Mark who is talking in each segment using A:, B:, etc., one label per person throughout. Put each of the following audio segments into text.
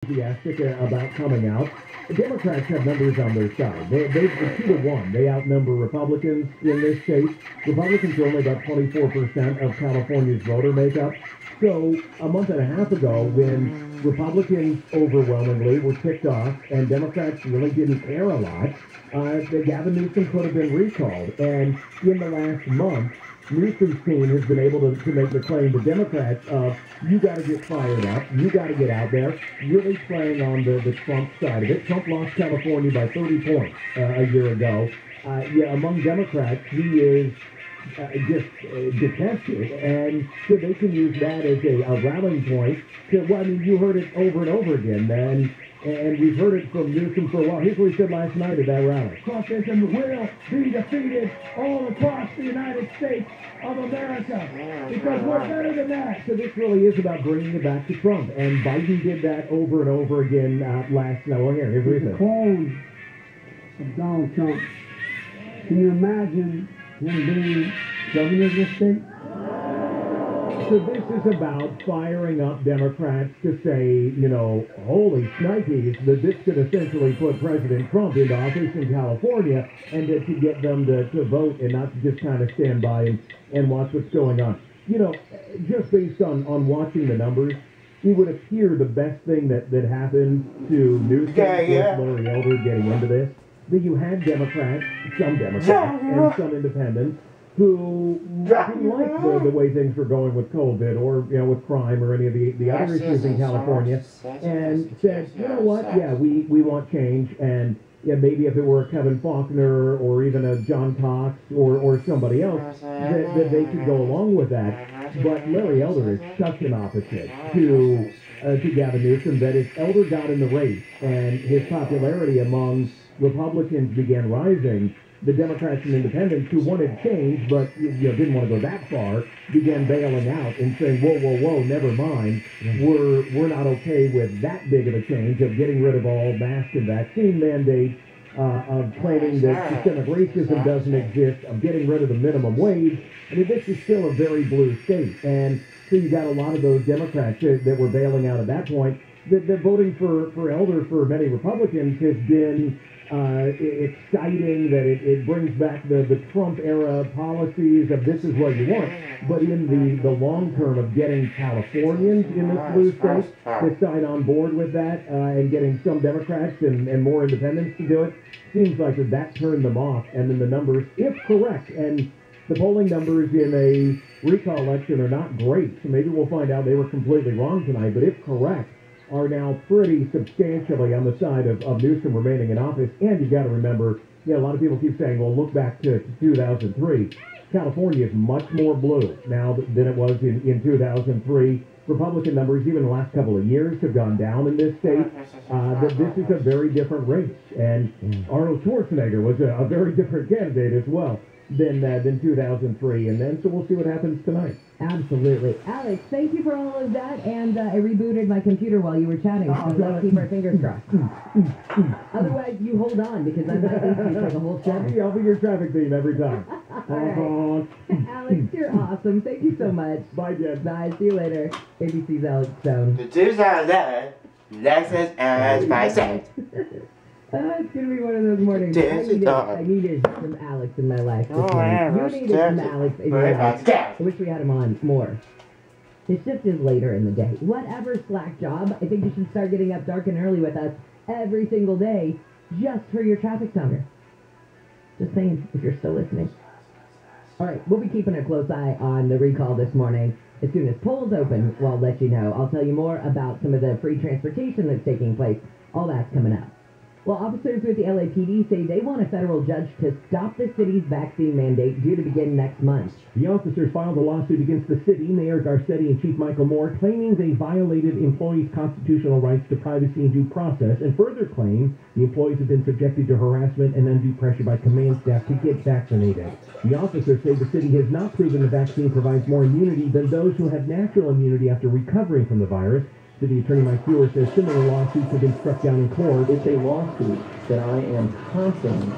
A: enthusiastic about coming out. The Democrats have numbers on their side. They're 2-1. They outnumber Republicans in this state. Republicans are only about 24% of California's voter makeup. So a month and a half ago, when Republicans overwhelmingly were ticked off and Democrats really didn't care a lot, Gavin Newsom could have been recalled. And in the last month, Newsom's team has been able to make the claim to Democrats of, you got to get fired up, you got to get out there, really playing on the Trump side of it. Trump lost California by 30 points a year ago. Among Democrats, he is just detested, and so they can use that as a rallying point. Well, I mean, you heard it over and over again, and we've heard it from Newsom for a while. Here's what he said last night at that rally. Caucasians will be defeated all across the United States of America, because we're better than that. So this really is about bringing it back to Trump, and Biden did that over and over again last night. Well, here's what he said.
B: Clone of Donald Trump. Can you imagine him being governor of this state?
A: So this is about firing up Democrats to say, holy shnikes, that this could essentially put President Trump into office in California, and to get them to vote and not to just kind of stand by and watch what's going on. Just based on watching the numbers, it would appear the best thing that happened to Newsom was Larry Elder getting into this, that you had Democrats, some Democrats, and some independents, who didn't like the way things were going with COVID or, with crime or any of the other issues in California, and said, you know what, we want change, and maybe if it were Kevin Faulconer or even a John Cox or somebody else, that they could go along with that. But Larry Elder is such an opposite to Gavin Newsom that as Elder got in the race and his popularity among Republicans began rising, the Democrats and independents who wanted change but didn't want to go that far began bailing out and saying, whoa, never mind. We're not okay with that big of a change of getting rid of all mask and vaccine mandates, of claiming that systemic racism doesn't exist, of getting rid of the minimum wage. I mean, this is still a very blue state. And so you got a lot of those Democrats that were bailing out at that point. That voting for Elder for many Republicans has been exciting, that it brings back the Trump-era policies of this is what you want. But in the long term of getting Californians in this blue state to sign on board with that and getting some Democrats and more independents to do it, seems like that turned them off. And then the numbers, if correct, and the polling numbers in a recall election are not great, so maybe we'll find out they were completely wrong tonight, but if correct, are now pretty substantially on the side of Newsom remaining in office. And you've got to remember, a lot of people keep saying, well, look back to 2003. California is much more blue now than it was in 2003. Republican numbers, even the last couple of years, have gone down in this state. This is a very different race. And Arnold Schwarzenegger was a very different candidate as well than 2003. And then, so we'll see what happens tonight.
C: Absolutely. Alex, thank you for all of that, and I rebooted my computer while you were chatting, so let's keep our fingers crossed. Otherwise, you hold on, because I'm not going to speak for the whole show.
A: I'll be your traffic theme every time.
C: All right. Alex, you're awesome. Thank you so much.
A: Bye, Jen.
C: Bye. See you later. ABC's Alex Stone.
D: The 2011 Lexus as my set.
C: It's going to be one of those mornings. I needed some Alex in my life this morning. You needed some Alex in your life. I wish we had him on more. His shift is later in the day. Whatever slack job, I think you should start getting up dark and early with us every single day just for your traffic counter. Just saying, if you're still listening. All right, we'll be keeping a close eye on the recall this morning. As soon as polls open, we'll let you know. I'll tell you more about some of the free transportation that's taking place. All that's coming up. Well, officers with the LAPD say they want a federal judge to stop the city's vaccine mandate due to begin next month.
A: The officers filed a lawsuit against the city, Mayor Garcetti and Chief Michael Moore, claiming they violated employees' constitutional rights to privacy and due process, and further claim the employees have been subjected to harassment and undue pressure by command staff to get vaccinated. The officers say the city has not proven the vaccine provides more immunity than those who have natural immunity after recovering from the virus. City Attorney Mike Fewer says similar lawsuits have been struck down in court.
E: It's a lawsuit that I am confident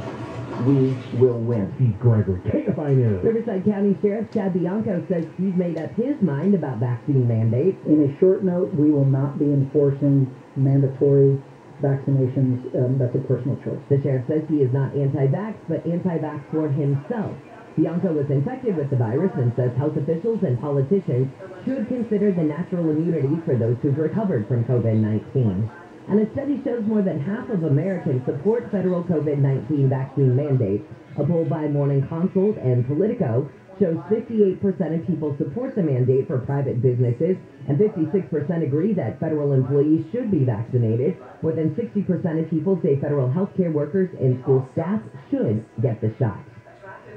E: we will win.
A: Steve Gregory, Kfi Am.
C: Riverside County Sheriff Chad Bianco says he's made up his mind about vaccine mandates.
E: In a short note, we will not be enforcing
F: mandatory vaccinations, that's a personal choice.
C: The sheriff says he is not anti-vax, but anti-vax for himself. Bianco was infected with the virus and says health officials and politicians should consider the natural immunity for those who've recovered from COVID-19. And a study shows more than half of Americans support federal COVID-19 vaccine mandates. A poll by Morning Consult and Politico shows 58% of people support the mandate for private businesses, and 56% agree that federal employees should be vaccinated. More than 60% of people say federal healthcare workers and school staff should get the shot.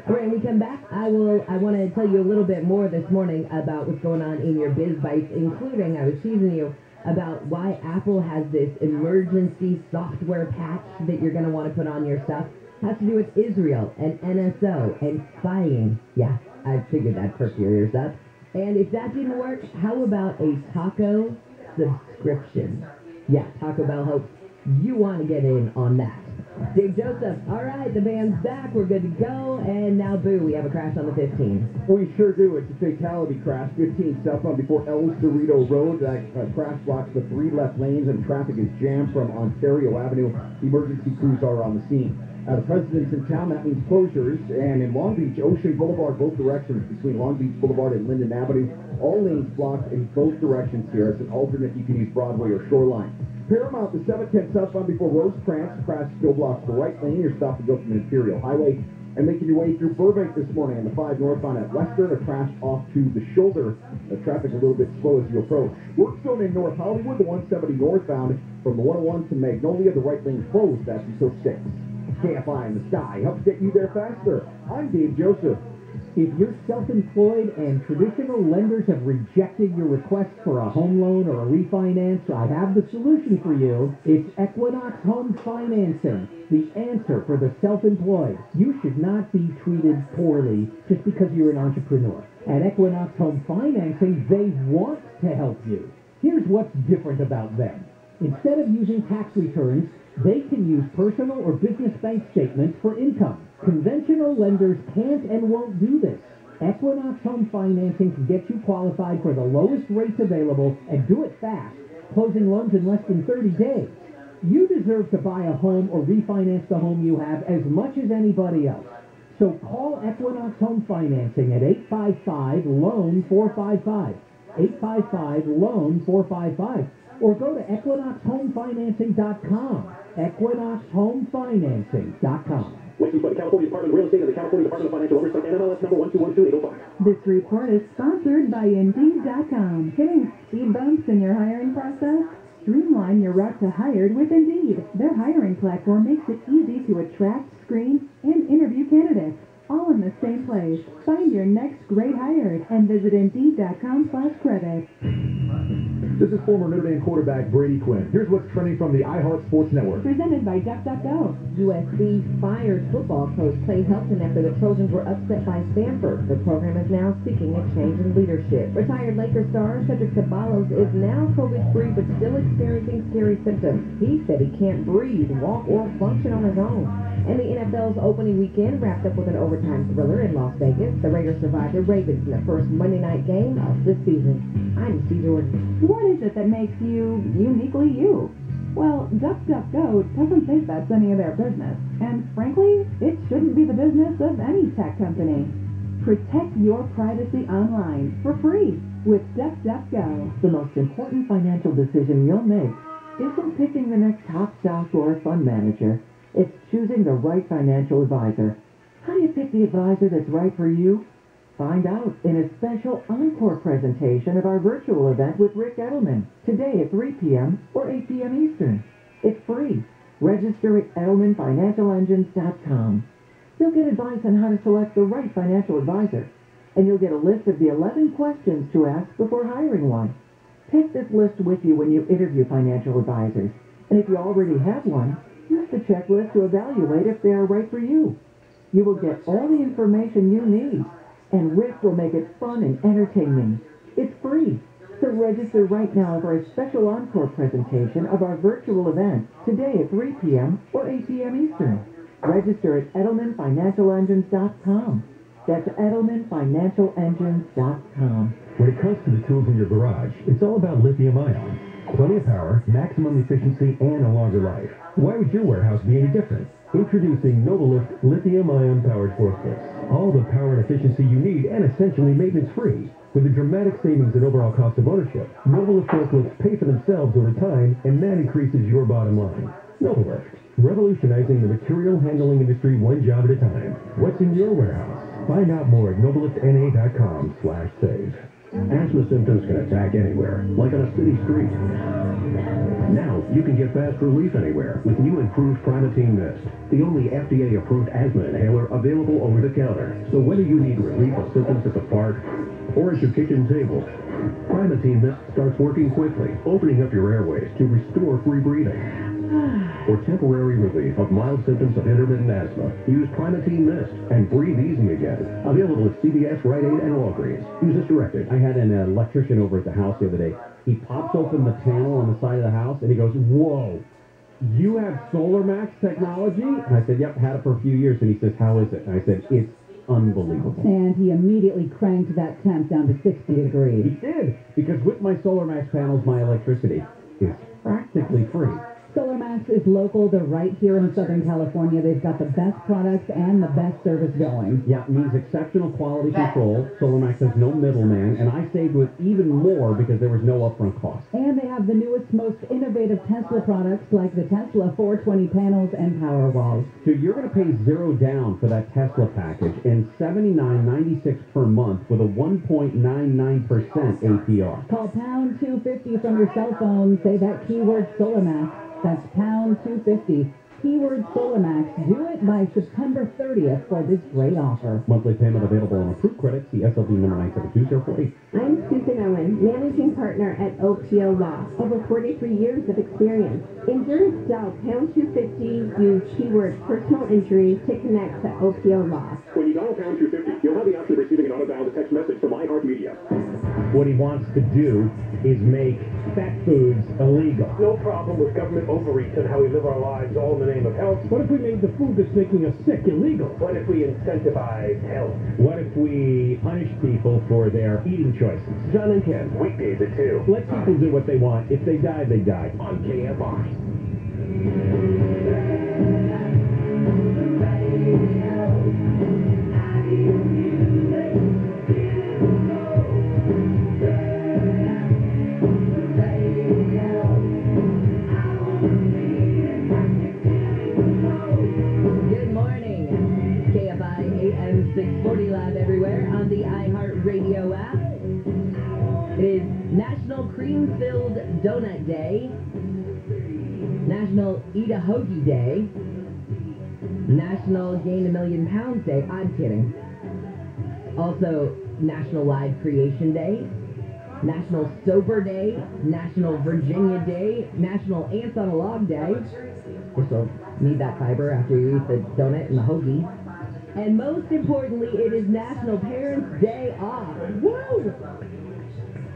C: All right, when we come back, I want to tell you a little bit more this morning about what's going on in your biz bites, including, I was teasing you about why Apple has this emergency software patch that you're going to want to put on your stuff. It has to do with Israel and NSO and spying. Yeah, I figured that perked your ears up. And if that didn't work, how about a taco subscription? Yeah, Taco Bell hopes you want to get in on that. Dave Joseph, all right, the band's back, we're good to go, and now, boo, we have a crash on the 15.
A: We sure do. It's a fatality crash, 15 southbound before El Cerrito Road. That crash blocks the 3 left lanes, and traffic is jammed from Ontario Avenue. Emergency crews are on the scene. The president's in town, that means closures, and in Long Beach, Ocean Boulevard, both directions, between Long Beach Boulevard and Linden Avenue, all lanes blocked in both directions here. As an alternate, you can use Broadway or Shoreline. Paramount, the 710 southbound before Rosecrans, crash still blocks the right lane. You're stopped to go from Imperial Highway. And making your way through Burbank this morning on the 5 northbound at Western, a crash off to the shoulder. The traffic a little bit slow as you approach. Work zone in North Hollywood, the 170 northbound from the 101 to Magnolia, the right lane closed. That's until 6. KFI in the sky helps get you there faster. I'm Dave Joseph.
F: If you're self-employed and traditional lenders have rejected your request for a home loan or a refinance, I have the solution for you. It's Equinox Home Financing, the answer for the self-employed. You should not be treated poorly just because you're an entrepreneur. At Equinox Home Financing, they want to help you. Here's what's different about them. Instead of using tax returns, they can use personal or business bank statements for income. Conventional lenders can't and won't do this. Equinox Home Financing can get you qualified for the lowest rates available and do it fast, closing loans in less than 30 days. You deserve to buy a home or refinance the home you have as much as anybody else. So call Equinox Home Financing at 855-LOAN-455, 855-LOAN-455, or go to equinoxhomefinancing.com, equinoxhomefinancing.com.
G: Licensed by the California Department of Real Estate and the California Department of Financial Oversight, NMLS number 1212805.
H: This report is sponsored by Indeed.com. Hitting speed bumps in your hiring process? Streamline your route to hired with Indeed. Their hiring platform makes it easy to attract, screen, and interview candidates, all in the same place. Find your next great hire and visit Indeed.com/credit.
A: This is former Notre Dame quarterback Brady Quinn. Here's what's trending from the iHeart Sports Network.
H: Presented by DuckDuckGo.
C: USC fired football coach Clay Helton after the Trojans were upset by Stanford. The program is now seeking a change in leadership. Retired Lakers star Cedric Ceballos is now COVID-free but still experiencing scary symptoms. He said he can't breathe, walk, or function on his own. And the NFL's opening weekend wrapped up with an overtime thriller in Las Vegas. The Raiders survived the Ravens in the first Monday night game of this season. I'm Steve Jordan.
H: What is it that makes you uniquely you? Well, DuckDuckGo doesn't think that's any of their business. And frankly, it shouldn't be the business of any tech company. Protect your privacy online for free with DuckDuckGo.
E: The most important financial decision you'll make isn't picking the next top stock or fund manager. It's choosing the right financial advisor. How do you pick the advisor that's right for you? Find out in a special encore presentation of our virtual event with Rick Edelman, today at 3 p.m. or 8 p.m. Eastern. It's free. Register at EdelmanFinancialEngines.com. You'll get advice on how to select the right financial advisor, and you'll get a list of the 11 questions to ask before hiring one. Take this list with you when you interview financial advisors, and if you already have one, use the checklist to evaluate if they are right for you. You will get all the information you need, and Rick will make it fun and entertaining. It's free. So register right now for a special encore presentation of our virtual event today at 3 p.m. or 8 p.m. Eastern. Register at EdelmanFinancialEngines.com. That's EdelmanFinancialEngines.com.
I: When it comes to the tools in your garage, it's all about lithium-ion. Plenty of power, maximum efficiency, and a longer life. Why would your warehouse be any different? Introducing Novalift lithium-ion powered forklifts. All the power and efficiency you need and essentially maintenance-free. With a dramatic savings in overall cost of ownership, Novalift forklifts pay for themselves over time, and that increases your bottom line. Novalift, revolutionizing the material handling industry one job at a time. What's in your warehouse? Find out more at novaliftna.com/save. Asthma symptoms can attack anywhere, like on a city street. Now, you can get fast relief anywhere with new improved Primatene Mist, the only FDA-approved asthma inhaler available over the counter. So whether you need relief of symptoms at the park or at your kitchen table, Primatene Mist starts working quickly, opening up your airways to restore free breathing. For temporary relief of mild symptoms of intermittent asthma, use Primatene Mist and breathe easy again. Available at CVS, Rite Aid, and Walgreens. Use as directed.
J: I had an electrician over at the house the other day. He pops open the panel on the side of the house, and he goes, "Whoa, you have Solar Max technology?" And I said, "Yep, had it for a few years." And he says, "How is it?" And I said, "It's unbelievable."
H: And he immediately cranked that temp down to 60 degrees.
J: He did, because with my Solar Max panels, my electricity is practically free.
H: SolarMax is local. They're right here in Southern California. They've got the best products and the best service going.
J: Yeah, it means exceptional quality control. SolarMax has no middleman, and I saved with even more because there was no upfront cost.
H: And they have the newest, most innovative Tesla products like the Tesla 420 panels and power walls.
J: So you're going to pay $0 down for that Tesla package and $79.96 per month with a 1.99% APR.
H: Call pound 250 from your cell phone. Say that keyword SolarMax. That's pound 250, keyword SolarMax. Do it by September 30th for this great offer.
J: Monthly payment available on approved credit. See SLB number 972048.
K: I'm Susan Owen, managing partner at OPO Law. Over 43 years of experience. Insurance dial pound 250, use keyword personal injury to connect to OPO Law.
G: When you dial pound 250, you'll have the option of receiving an auto-dialed text message from iHeartMedia.
A: What he wants to do is make fat foods illegal.
G: No problem with government overreach and how we live our lives all in the name of health.
A: What if we made the food that's making us sick illegal?
G: What if we incentivize health?
A: What if we punish people for their eating choices?
G: John and Ken, weekdays at 2.
A: Let people do what they want. If they die, they die.
G: On KFI.
C: Good morning. KFI AM 640 live everywhere on the iHeartRadio app. It is National Cream-Filled Donut Day, National Eat a Hoagie Day, National Gain a Million Pounds Day. I'm kidding. Also, National Live Creation Day, National Sober Day, National Virginia Day, National Ants on a Log Day. You still need that fiber after you eat the donut and the hoagie. And most importantly, it is National Parents' Day off. Woo!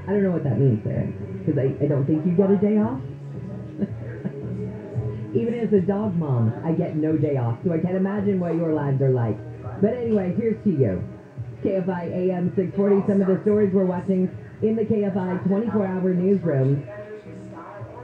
C: I don't know what that means, Sarah, because I don't think you get a day off. Even as a dog mom, I get no day off, so I can't imagine what your lives are like. But anyway, here's to you. KFI AM 640, some of the stories we're watching in the KFI 24-hour newsroom.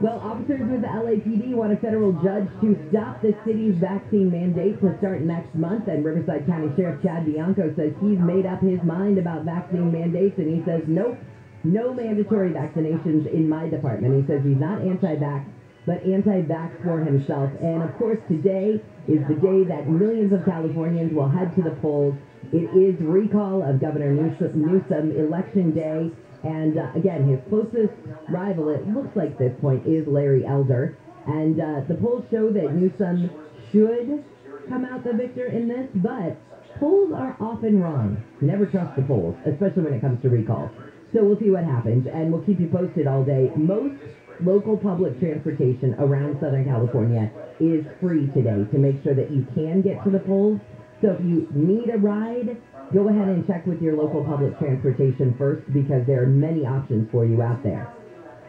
C: Well, officers with the LAPD want a federal judge to stop the city's vaccine mandate to start next month, and Riverside County Sheriff Chad Bianco says he's made up his mind about vaccine mandates, and he says, nope, no mandatory vaccinations in my department. He says he's not anti-vax, but anti-vax for himself. And of course, today is the day that millions of Californians will head to the polls. It is recall of Governor Newsom election day. And again, his closest rival, it looks like at this point, is Larry Elder. And the polls show that Newsom should come out the victor in this, but polls are often wrong. Never trust the polls, especially when it comes to recalls. So we'll see what happens, and we'll keep you posted all day. Most local public transportation around Southern California is free today to make sure that you can get to the polls. So if you need a ride, go ahead and check with your local public transportation first, because there are many options for you out there.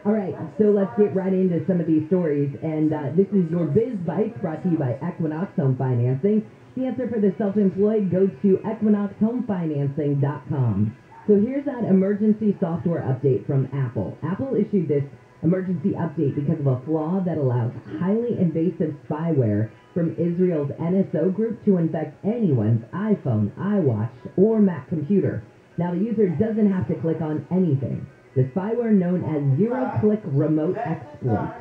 C: All right, so let's get right into some of these stories. And this is your Biz Bites, brought to you by Equinox Home Financing. The answer for the self-employed, go to equinoxhomefinancing.com. So here's that emergency software update from Apple. Apple issued this Emergency update because of a flaw that allows highly invasive spyware from Israel's NSO group to infect anyone's iPhone, iWatch, or Mac computer. Now, the user doesn't have to click on anything. The spyware known as zero-click remote exploit.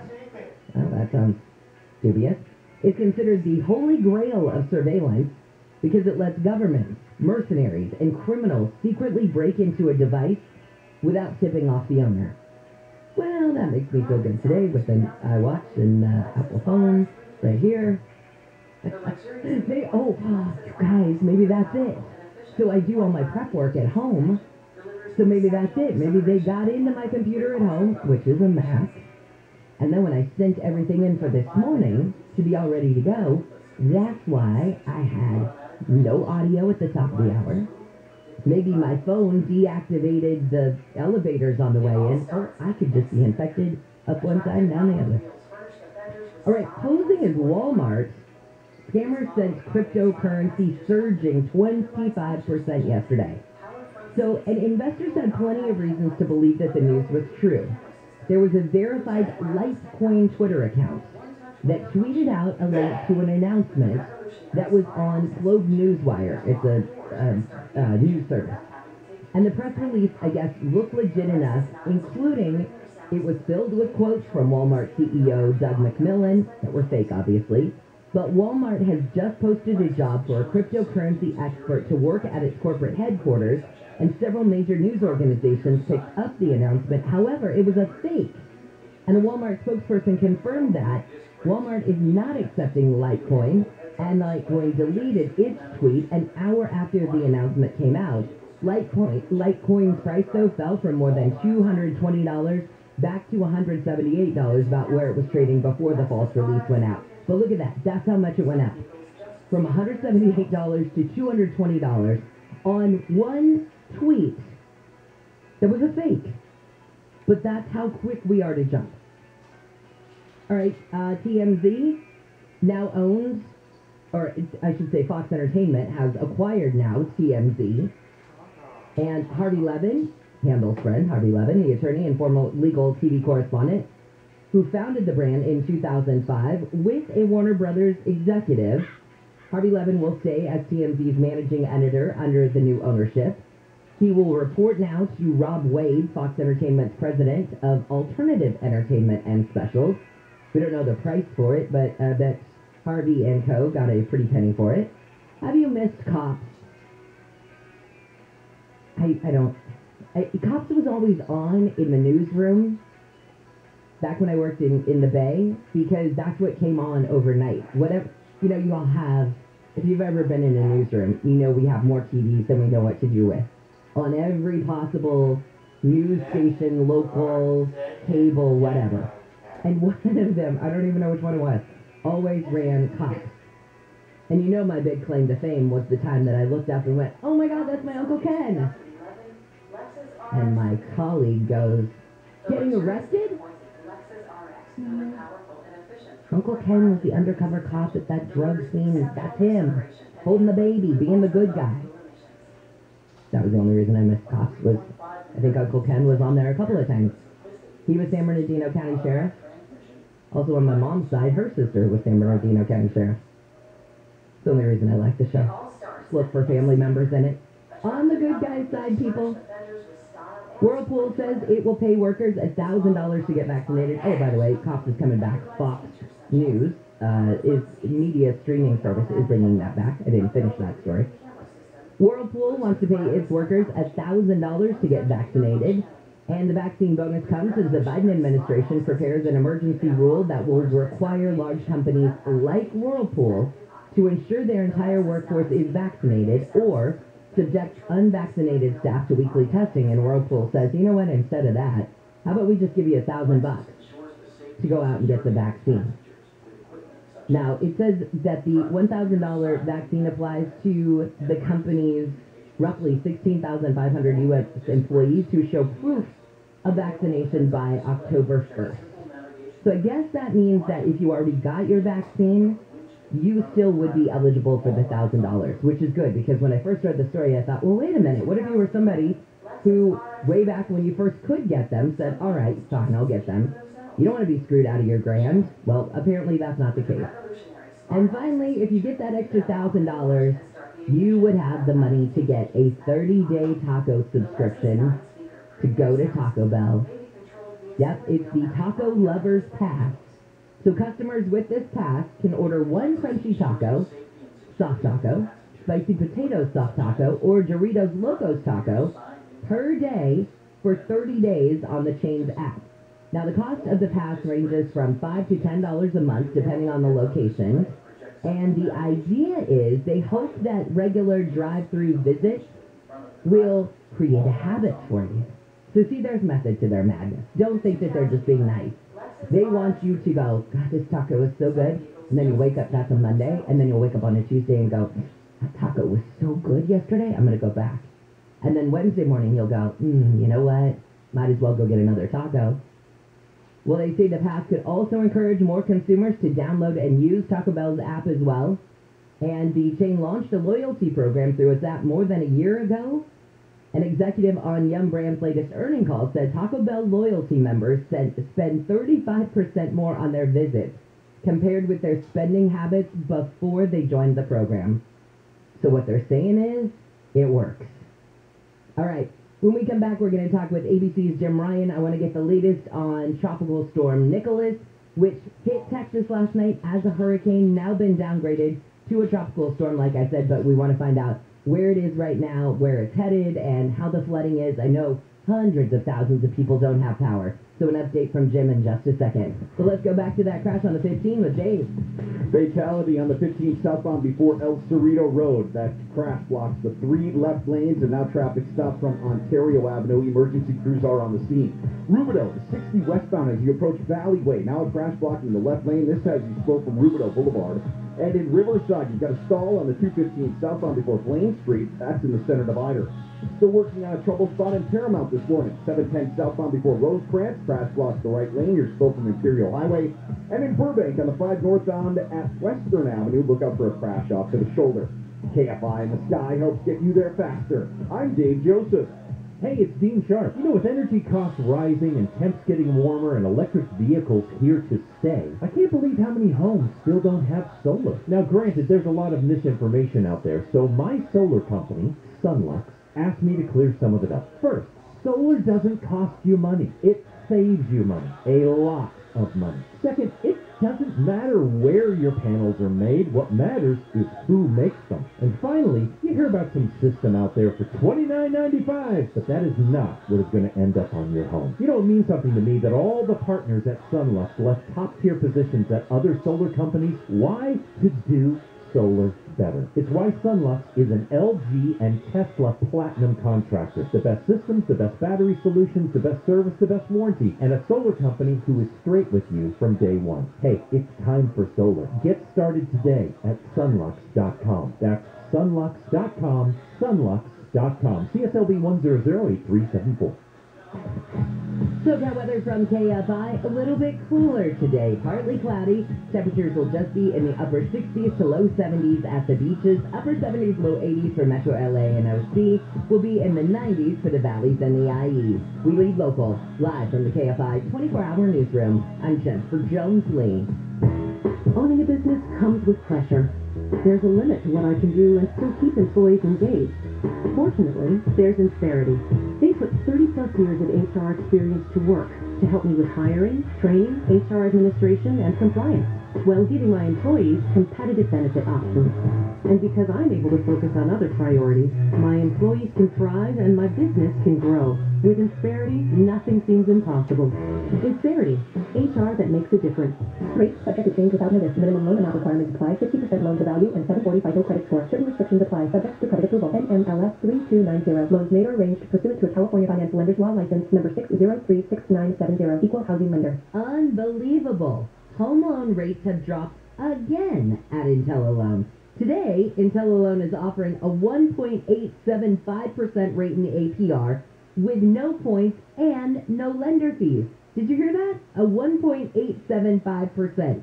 C: Oh, that sounds dubious. It's considered the holy grail of surveillance because it lets governments, mercenaries, and criminals secretly break into a device without tipping off the owner. Well, that makes me feel good today with an iWatch and Apple phone right here. You guys, maybe that's it. So I do all my prep work at home. So maybe that's it. Maybe they got into my computer at home, which is a Mac. And then when I sent everything in for this morning to be all ready to go, that's why I had no audio at the top of the hour. Maybe my phone deactivated the elevators on the way in, or I could just be infected up one side and down the other. All right, closing is Walmart. Scammers sent cryptocurrency surging 25% yesterday. So, and investors had plenty of reasons to believe that the news was true. There was a verified Litecoin Twitter account that tweeted out a link to an announcement that was on Globe Newswire. It's a news service. And the press release, I guess, looked legit enough, including it was filled with quotes from Walmart CEO Doug McMillon that were fake, obviously. But Walmart has just posted a job for a cryptocurrency expert to work at its corporate headquarters, and several major news organizations picked up the announcement. However, it was a fake. And a Walmart spokesperson confirmed that Walmart is not accepting Litecoin, and Litecoin deleted its tweet an hour after the announcement came out. Litecoin's price, though, fell from more than $220 back to $178, about where it was trading before the false release went out. But look at that. That's how much it went up. From $178 to $220 on one tweet that was a fake. But that's how quick we are to jump. All right, TMZ now owns, or I should say Fox Entertainment has acquired now TMZ. And Harvey Levin, Handel's friend, Harvey Levin, the attorney and former legal TV correspondent, who founded the brand in 2005 with a Warner Brothers executive. Harvey Levin will stay as TMZ's managing editor under the new ownership. He will report now to Rob Wade, Fox Entertainment's president of alternative entertainment and specials. We don't know the price for it, but I bet Harvey and co. got a pretty penny for it. Have you missed Cops? Cops was always on in the newsroom back when I worked in the Bay, because that's what came on overnight. Whatever, you all have, if you've ever been in a newsroom, we have more TVs than we know what to do with. On every possible news station, local, cable, whatever. And one of them, I don't even know which one it was, always ran Cops. And my big claim to fame was the time that I looked up and went, oh my God, that's my Uncle Ken. And my colleague goes, getting arrested? Uncle Ken was the undercover cop at that drug scene. That's him, holding the baby, being the good guy. That was the only reason I missed Cops, was I think Uncle Ken was on there a couple of times. He was San Bernardino County Sheriff. Also on my mom's side, her sister was San Bernardino County Sheriff. It's the only reason I like the show. Look for family members in it. On the good guy's side, people. Whirlpool says it will pay workers $1,000 to get vaccinated. Oh, by the way, Cops is coming back. Fox News, its media streaming service, is bringing that back. I didn't finish that story. Whirlpool wants to pay its workers $1,000 to get vaccinated. And the vaccine bonus comes as the Biden administration prepares an emergency rule that will require large companies like Whirlpool to ensure their entire workforce is vaccinated, or subject unvaccinated staff to weekly testing. And Whirlpool says, you know what, instead of that, how about we just give you $1,000 to go out and get the vaccine? Now, it says that the $1,000 vaccine applies to the company's roughly 16,500 U.S. employees who show proof of vaccination by October 1st. So I guess that means that if you already got your vaccine, you still would be eligible for the $1,000, which is good, because when I first read the story, I thought, well, wait a minute, what if you were somebody who, way back when you first could get them, said, all right, fine, I'll get them, You don't want to be screwed out of your grand. Well, apparently that's not the case. And finally, if you get that extra $1,000, you would have the money to get a 30-day taco subscription to go to Taco Bell. Yep, it's the Taco Lovers Pass. So customers with this pass can order one crunchy taco, soft taco, spicy potato soft taco, or Doritos Locos taco per day for 30 days on the chain's app. Now, the cost of the pass ranges from $5 to $10 a month, depending on the location. And the idea is they hope that regular drive-through visits will create a habit for you. So see, there's method to their madness. Don't think that they're just being nice. They want you to go, God, this taco is so good. And then you wake up, that's a Monday, and then you'll wake up on a Tuesday and go, that taco was so good yesterday, I'm going to go back. And then Wednesday morning you'll go, you know what? Might as well go get another taco. Well, they say the pass could also encourage more consumers to download and use Taco Bell's app as well. And the chain launched a loyalty program through its app more than a year ago. An executive on Yum Brand's latest earnings call said Taco Bell loyalty members spend 35% more on their visits compared with their spending habits before they joined the program. So what they're saying is, it works. All right. When we come back, we're going to talk with ABC's Jim Ryan. I want to get the latest on Tropical Storm Nicholas, which hit Texas last night as a hurricane, now been downgraded to a tropical storm, like I said, but we want to find out where it is right now, where it's headed, and how the flooding is. I know hundreds of thousands of people don't have power. So an update from Jim in just a second. So let's go back to that crash on the 15 with Dave.
L: Fatality on the 15 southbound before El Cerrito Road. That crash blocks the 3 left lanes, and now traffic stopped from Ontario Avenue. Emergency crews are on the scene. Rubidoux, the 60 westbound as you approach Valleyway. Now a crash blocking the left lane. This has you slow from Rubidoux Boulevard. And in Riverside, you've got a stall on the 215 southbound before Blaine Street. That's in the center divider. Still working on a trouble spot in Paramount this morning. 710 southbound before Rosecrans. Crash blocks the right lane. You're still from Imperial Highway. And in Burbank on the 5 northbound at Western Avenue, look out for a crash off to the shoulder. KFI in the sky helps get you there faster. I'm Dave Joseph.
J: Hey, it's Dean Sharp. You know, with energy costs rising and temps getting warmer and electric vehicles here to stay, I can't believe how many homes still don't have solar. Now, granted, there's a lot of misinformation out there, so my solar company, Sunlux, asked me to clear some of it up. First, solar doesn't cost you money. It saves you money. A lot of money. Second, it doesn't matter where your panels are made. What matters is who makes them. And finally, you hear about some system out there for $29.95, but that is not what is going to end up on your home. You know, it means something to me that all the partners at Sunlux left top-tier positions at other solar companies. Why? To do solar better. It's why Sunlux is an LG and Tesla Platinum contractor. The best systems, the best battery solutions, the best service, the best warranty, and a solar company who is straight with you from day one. Hey, it's time for solar. Get started today at sunlux.com. That's sunlux.com, sunlux.com. CSLB 1008374.
C: SoCal weather from KFI, a little bit cooler today. Partly cloudy. Temperatures will just be in the upper 60s to low 70s at the beaches. Upper 70s, low 80s for Metro LA and OC. Will be in the 90s for the valleys and the IE. We lead local, live from the KFI 24-hour newsroom. I'm Jennifer Jones-Lee.
E: Owning a business comes with pressure. There's a limit to what I can do and still keep employees engaged. Fortunately, there's Insperity. They put 30-plus years of HR experience to work to help me with hiring, training, HR administration, and compliance, while giving my employees competitive benefit options. And because I'm able to focus on other priorities, my employees can thrive and my business can grow. With Insperity, nothing seems impossible. Insperity, HR that makes a difference.
K: Rates subject to change without notice. Minimum loan amount requirements apply. 50% loan to value and 740 FICO credit score. Certain restrictions apply. Subject to credit approval. NMLS 3290. Loans made or arranged pursuant to a California Financial Lenders Law license number 6036970. Equal housing lender.
C: Unbelievable. Home loan rates have dropped again at IntelliLoan. Today, IntelliLoan is offering a 1.875% rate in the APR with no points and no lender fees. Did you hear that? A 1.875%.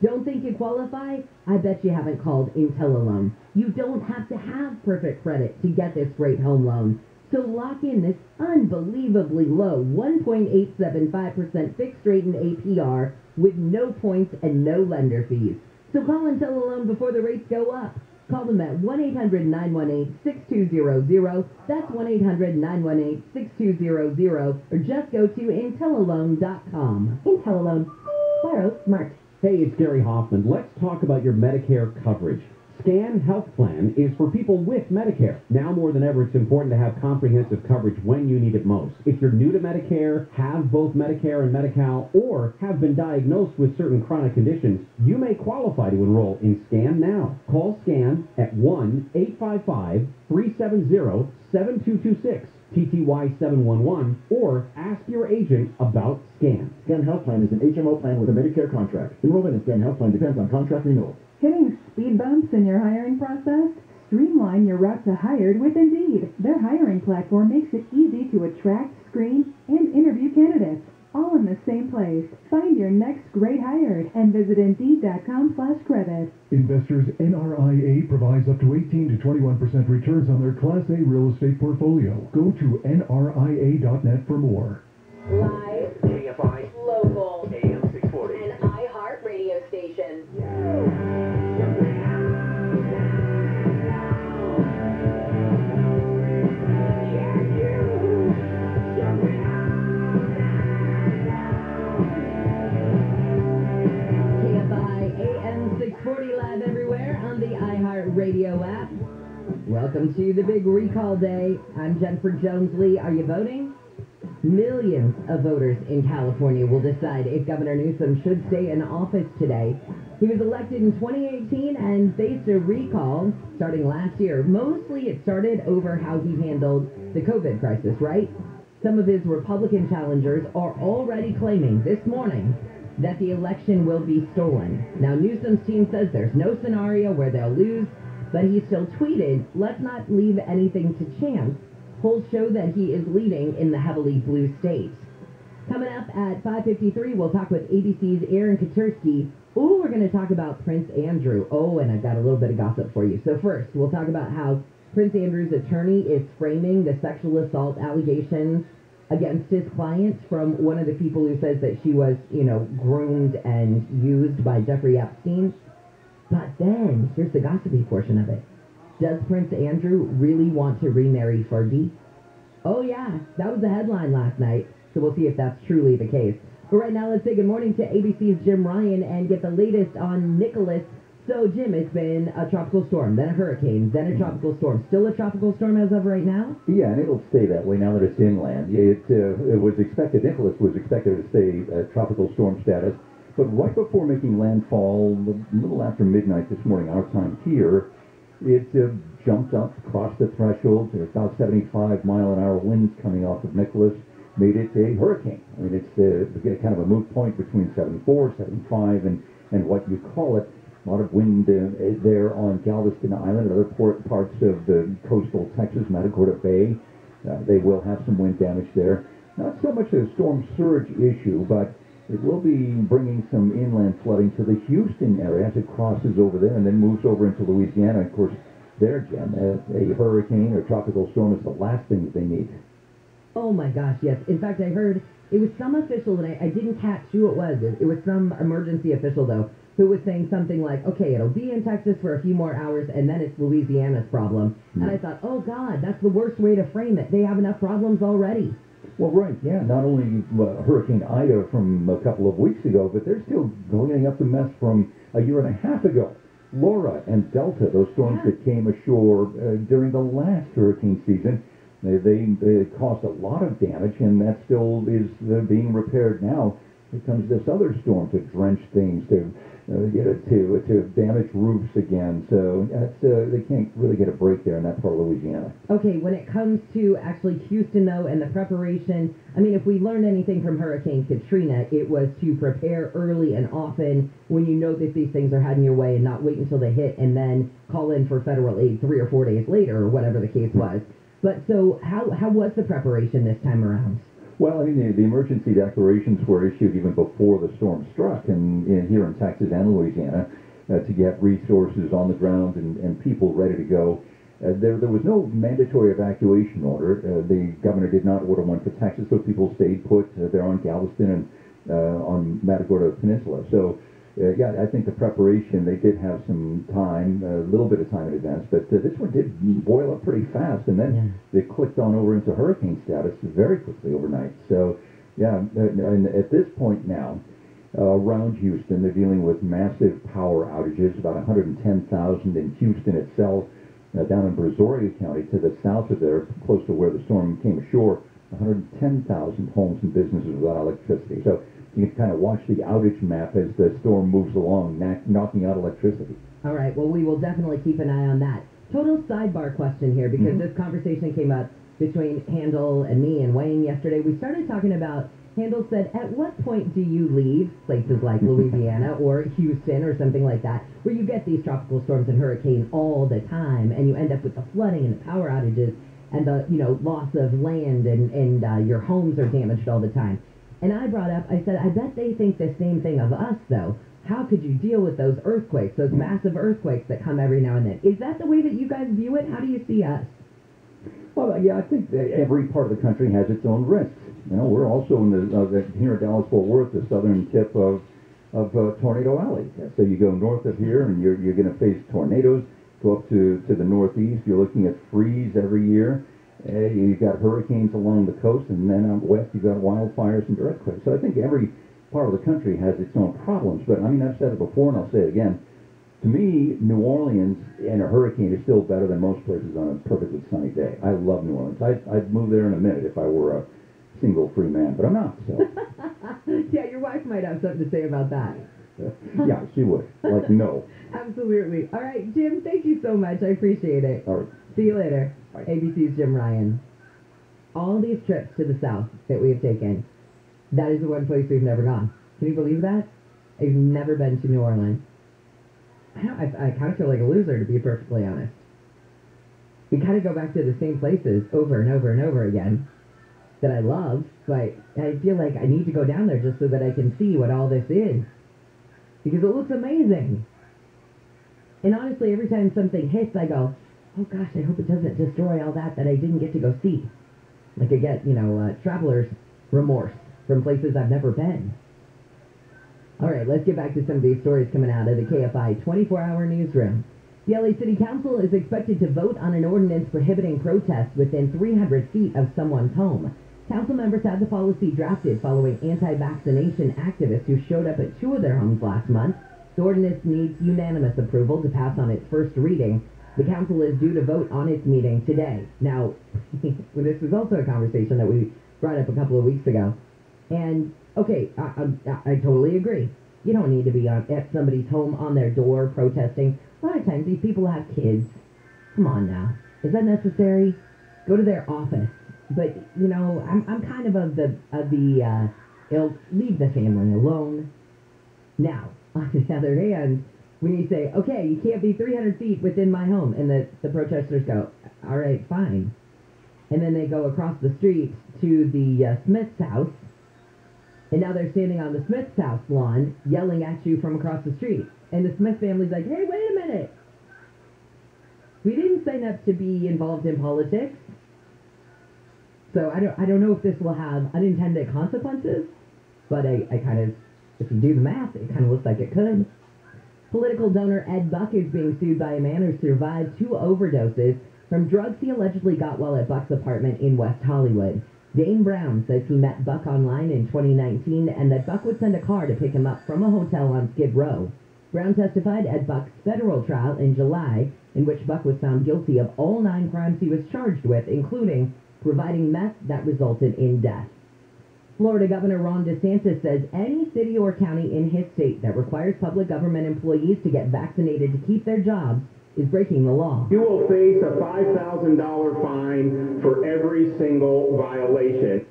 C: Don't think you qualify? I bet you haven't called IntelliLoan. You don't have to have perfect credit to get this great home loan. So lock in this unbelievably low 1.875% fixed rate in APR with no points and no lender fees. So call and sell a loan before the rates go up. Call them at 1-800-918-6200. That's 1-800-918-6200. Or just go to intellalone.com.
E: Intellalone. Borrow smart.
J: Hey, it's Gary Hoffman. Let's talk about your Medicare coverage. Scan Health Plan is for people with Medicare. Now more than ever, it's important to have comprehensive coverage when you need it most. If you're new to Medicare, have both Medicare and Medi-Cal, or have been diagnosed with certain chronic conditions, you may qualify to enroll in Scan Now. Call Scan at 1-855-370-7226. TTY 711, or ask your agent about Scan.
G: Scan Health Plan is an HMO plan with a Medicare contract. Enrollment in Scan Health Plan depends on contract renewal.
H: Hitting speed bumps in your hiring process? Streamline your route to hired with Indeed. Their hiring platform makes it easy to attract, screen, and interview candidates, all in the same place. Find your next great hired and visit Indeed.com/credit.
M: Investors NRIA provides up to 18 to 21% returns on their Class A real estate portfolio. Go to NRIA.net for more.
N: Live,
I: KFI,
N: local,
I: AM 640.
N: and iHeart radio station.
C: Live everywhere on the iHeart Radio app. Welcome to the big recall day. I'm Jennifer Jones-Lee. Are you voting? Millions of voters in California will decide if Governor Newsom should stay in office today. He was elected in 2018 and faced a recall starting last year. Mostly it started over how he handled the COVID crisis, right? Some of his Republican challengers are already claiming this morning that the election will be stolen. Now, Newsom's team says there's no scenario where they'll lose, but he still tweeted, "Let's not leave anything to chance." Polls show that he is leading in the heavily blue states. Coming up at 5:53, we'll talk with ABC's Aaron Katursky. Ooh, we're going to talk about Prince Andrew. Oh, and I've got a little bit of gossip for you. So first, we'll talk about how Prince Andrew's attorney is framing the sexual assault allegations against his client from one of the people who says that she was, groomed and used by Jeffrey Epstein. But then, here's the gossipy portion of it. Does Prince Andrew really want to remarry Fergie? Oh yeah, that was the headline last night, so we'll see if that's truly the case. But right now, let's say good morning to ABC's Jim Ryan and get the latest on Nicholas. So, Jim, it's been a tropical storm, then a hurricane, then a tropical storm. Still a tropical storm as of right now?
O: Yeah, and it'll stay that way now that it's inland. It was expected, Nicholas was expected to stay at tropical storm status, but right before making landfall, a little after midnight this morning, our time here, it jumped up, crossed the threshold. There were about 75-mile-an-hour winds coming off of Nicholas, made it a hurricane. I mean, it's kind of a moot point between 74, 75, and what you call it. A lot of wind there on Galveston Island and other parts of the coastal Texas, Matagorda Bay. They will have some wind damage there. Not so much a storm surge issue, but it will be bringing some inland flooding to the Houston area as it crosses over there and then moves over into Louisiana. Of course, there, Jen, a hurricane or tropical storm is the last thing that they need.
C: Oh my gosh, yes. In fact, I heard it was some official, and I didn't catch who it was. It was some emergency official, though, who was saying something like, okay, it'll be in Texas for a few more hours, and then it's Louisiana's problem. Mm-hmm. And I thought, oh, God, that's the worst way to frame it. They have enough problems already.
O: Well, right, yeah. Not only Hurricane Ida from a couple of weeks ago, but they're still cleaning up the mess from a year and a half ago. Laura and Delta, those storms that came ashore during the last hurricane season, they caused a lot of damage, and that still is being repaired now. Here comes this other storm to drench things, to damage roofs again. So they can't really get a break there in that part of Louisiana.
C: Okay, when it comes to actually Houston, though, and the preparation, I mean, if we learned anything from Hurricane Katrina, it was to prepare early and often when you know that these things are heading your way and not wait until they hit and then call in for federal aid 3 or 4 days later or whatever the case was. But so how was the preparation this time around?
O: Well, I mean, the emergency declarations were issued even before the storm struck, and here in Texas and Louisiana, to get resources on the ground and people ready to go. There was no mandatory evacuation order. The governor did not order one for Texas, so people stayed put there on Galveston and on Matagorda Peninsula. So, yeah, I think the preparation, they did have some time, a little bit of time in advance, but this one did boil up pretty fast, and then they clicked on over into hurricane status very quickly overnight. So, yeah, and at this point now, around Houston, they're dealing with massive power outages, about 110,000 in Houston itself. Down in Brazoria County, to the south of there, close to where the storm came ashore, 110,000 homes and businesses without electricity. So you can kind of watch the outage map as the storm moves along, knocking out electricity.
C: All right, well, we will definitely keep an eye on that. Total sidebar question here, because this conversation came up between Handel and me and Wayne yesterday. We started talking about, Handel said, at what point do you leave places like Louisiana or Houston or something like that, where you get these tropical storms and hurricanes all the time, and you end up with the flooding and the power outages and the, loss of land, and your homes are damaged all the time. And I brought up, I said, I bet they think the same thing of us, though. How could you deal with those earthquakes, those massive earthquakes that come every now and then? Is that the way that you guys view it? How do you see us?
O: Well, yeah, I think that every part of the country has its own risks. We're also in here in Dallas-Fort Worth, the southern tip of Tornado Alley. So you go north of here, and you're going to face tornadoes. Go up to the northeast, you're looking at freeze every year. You've got hurricanes along the coast, and then out west you've got wildfires and earthquakes. So I think every part of the country has its own problems. But, I've said it before, and I'll say it again. To me, New Orleans in a hurricane is still better than most places on a perfectly sunny day. I love New Orleans. I'd move there in a minute if I were a single free man, but I'm not. So.
C: Yeah, your wife might have something to say about that.
O: Yeah, she would. No.
C: Absolutely. All right, Jim, thank you so much. I appreciate it.
O: All right.
C: See you later.
O: Bye.
C: ABC's Jim Ryan. All these trips to the south that we have taken, that is the one place we've never gone. Can you believe that? I've never been to New Orleans. I kind of feel like a loser, to be perfectly honest. We kind of go back to the same places over and over and over again that I love, but I feel like I need to go down there just so that I can see what all this is. Because it looks amazing. And honestly, every time something hits, I go, oh gosh, I hope it doesn't destroy all that I didn't get to go see. Like I get, traveler's remorse from places I've never been. All right, let's get back to some of these stories coming out of the KFI 24-hour newsroom. The LA City Council is expected to vote on an ordinance prohibiting protests within 300 feet of someone's home. Council members had the policy drafted following anti-vaccination activists who showed up at 2 of their homes last month. The ordinance needs unanimous approval to pass on its first reading. The council is due to vote on its meeting today. Now, this was also a conversation that we brought up a couple of weeks ago. And, okay, I totally agree. You don't need to be at somebody's home on their door protesting. A lot of times these people have kids. Come on now. Is that necessary? Go to their office. But, I'm kind of the leave the family alone. Now, on the other hand, when you say, okay, you can't be 300 feet within my home, and the protesters go, all right, fine. And then they go across the street to the Smith's house, and now they're standing on the Smith's house lawn yelling at you from across the street. And the Smith family's like, hey, wait a minute. We didn't sign up to be involved in politics. So I don't know if this will have unintended consequences, but I kind of, if you do the math, it kind of looks like it could. Political donor Ed Buck is being sued by a man who survived 2 overdoses from drugs he allegedly got while at Buck's apartment in West Hollywood. Dane Brown says he met Buck online in 2019 and that Buck would send a car to pick him up from a hotel on Skid Row. Brown testified at Buck's federal trial in July, in which Buck was found guilty of all 9 crimes he was charged with, including providing meth that resulted in death. Florida Governor Ron DeSantis says any city or county in his state that requires public government employees to get vaccinated to keep their jobs is breaking the law.
P: You will face a $5,000 fine for every single violation.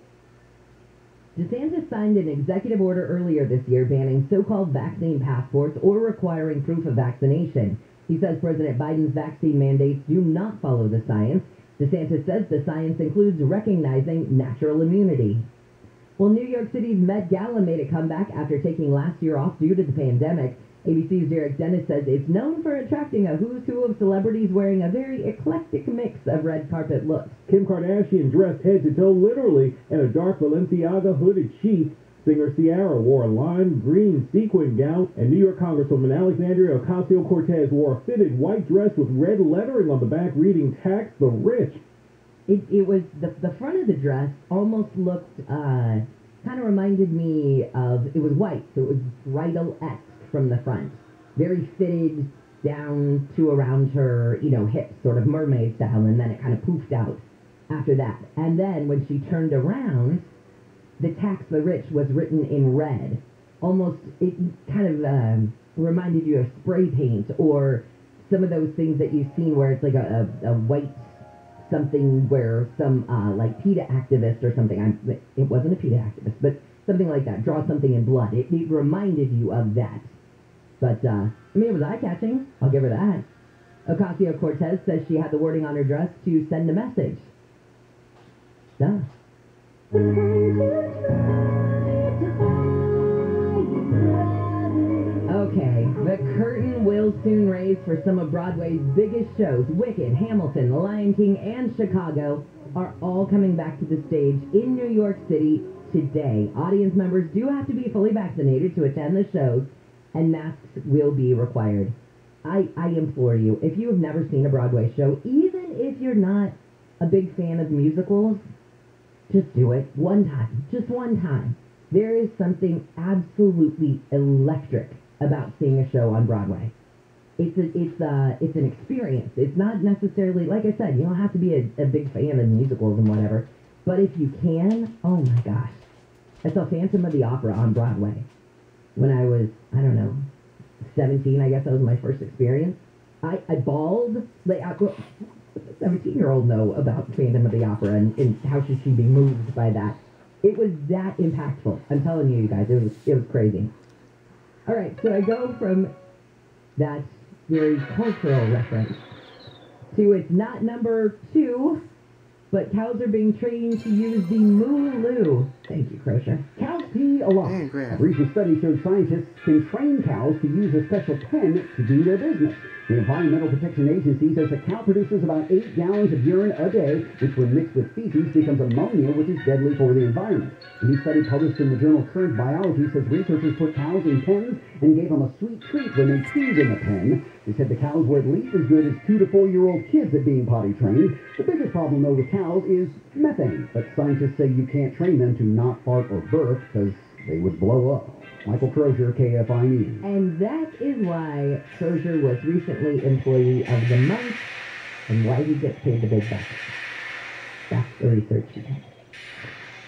C: DeSantis signed an executive order earlier this year banning so-called vaccine passports or requiring proof of vaccination. He says President Biden's vaccine mandates do not follow the science. DeSantis says the science includes recognizing natural immunity. Well, New York City's Met Gala made a comeback after taking last year off due to the pandemic. ABC's Derek Dennis says it's known for attracting a who's who of celebrities wearing a very eclectic mix of red carpet looks.
A: Kim Kardashian dressed head to toe literally in a dark Balenciaga hooded sheath. Singer Ciara wore a lime green sequin gown, and New York Congresswoman Alexandria Ocasio-Cortez wore a fitted white dress with red lettering on the back reading "Tax the Rich."
C: It was the front of the dress almost looked kind of reminded me of, it was white, so it was bridal-esque from the front, very fitted down to around her hips, sort of mermaid style, and then it kind of poofed out after that. And then when she turned around, the "Tax the Rich" was written in red. Almost, it kind of reminded you of spray paint or some of those things that you've seen where it's like a white something where some like PETA activist or something, it wasn't a PETA activist, but something like that, draw something in blood. It reminded you of that. But, I mean, it was eye-catching. I'll give her that. Ocasio-Cortez says she had the wording on her dress to send a message. Duh. Okay, the curtain will soon raise for some of Broadway's biggest shows. Wicked, Hamilton, The Lion King, and Chicago are all coming back to the stage in New York City today. Audience members do have to be fully vaccinated to attend the shows, and masks will be required. I implore you, if you have never seen a Broadway show, even if you're not a big fan of musicals, just do it one time. Just one time. There is something absolutely electric about seeing a show on Broadway. It's an experience. It's not necessarily, like I said, you don't have to be a big fan of musicals and whatever. But if you can, oh my gosh. I saw Phantom of the Opera on Broadway when I was, 17, I guess that was my first experience. I bawled. Like, 17-year-old know about Phantom of the Opera and how should she be moved by that. It was that impactful. I'm telling you guys, it was crazy. All right, so I go from that very cultural reference to it's not number 2, but cows are being trained to use the moo-loo. Thank you, Crusher.
L: Cows pee a lot. A recent study showed scientists can train cows to use a special pen to do their business. The Environmental Protection Agency says a cow produces about 8 gallons of urine a day, which when mixed with feces becomes ammonia, which is deadly for the environment. A new study published in the journal Current Biology says researchers put cows in pens and gave them a sweet treat when they peed in the pen. They said the cows were at least as good as 2 to 4-year-old kids at being potty trained. The biggest problem, though, with cows is methane, but scientists say you can't train them to not fart or burp because they would blow up. Michael Crozier, KFI News.
C: And that is why Crozier was recently Employee of the Month and why he gets paid the big bucks. That's the research he did.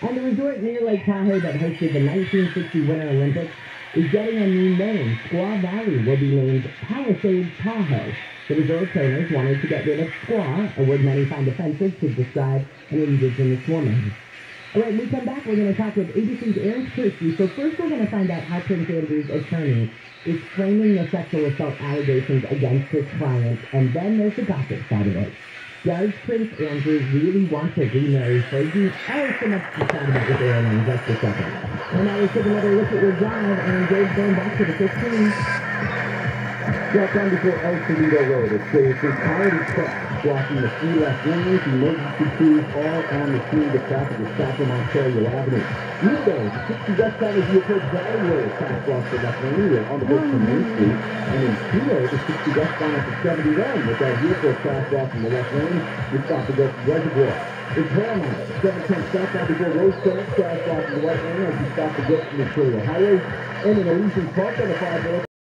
C: And the resort near Lake Tahoe that hosted the 1960 Winter Olympics is getting a new name. Squaw Valley will be named Palisades Tahoe. The resort's owners wanted to get rid of squaw, a word many find offensive to describe an indigenous woman. All right, when we come back, we're going to talk with ABC's Aaron Christie. So first we're going to find out how Prince Andrew's attorney is framing the sexual assault allegations against his client, and then there's the gossip side of it. Does Prince Andrew really want to remarry Fergie? Oh, so much to chat about with Aaron in just a second. And now we take another look at your drive, and Dave's going back to the 15.
L: Just on before El Toledo Road, it says this piloted truck blocking the 3 left lanes. Emergency crews are on the scene. The traffic is stopped on Ontario Avenue. Eastbound, the 60 westbound as you approach Valley Road, cars blocks the left lane. We're on the road from Main Street. And in Kilo, the 60 westbound at the 71, with that vehicle crash block in the left lane, you stop to go to Reservoir. In Paramount, 710 southbound before Roseville, crash block in the right lane as you stop to go to Imperial Highway. And in Elysian Park on the 5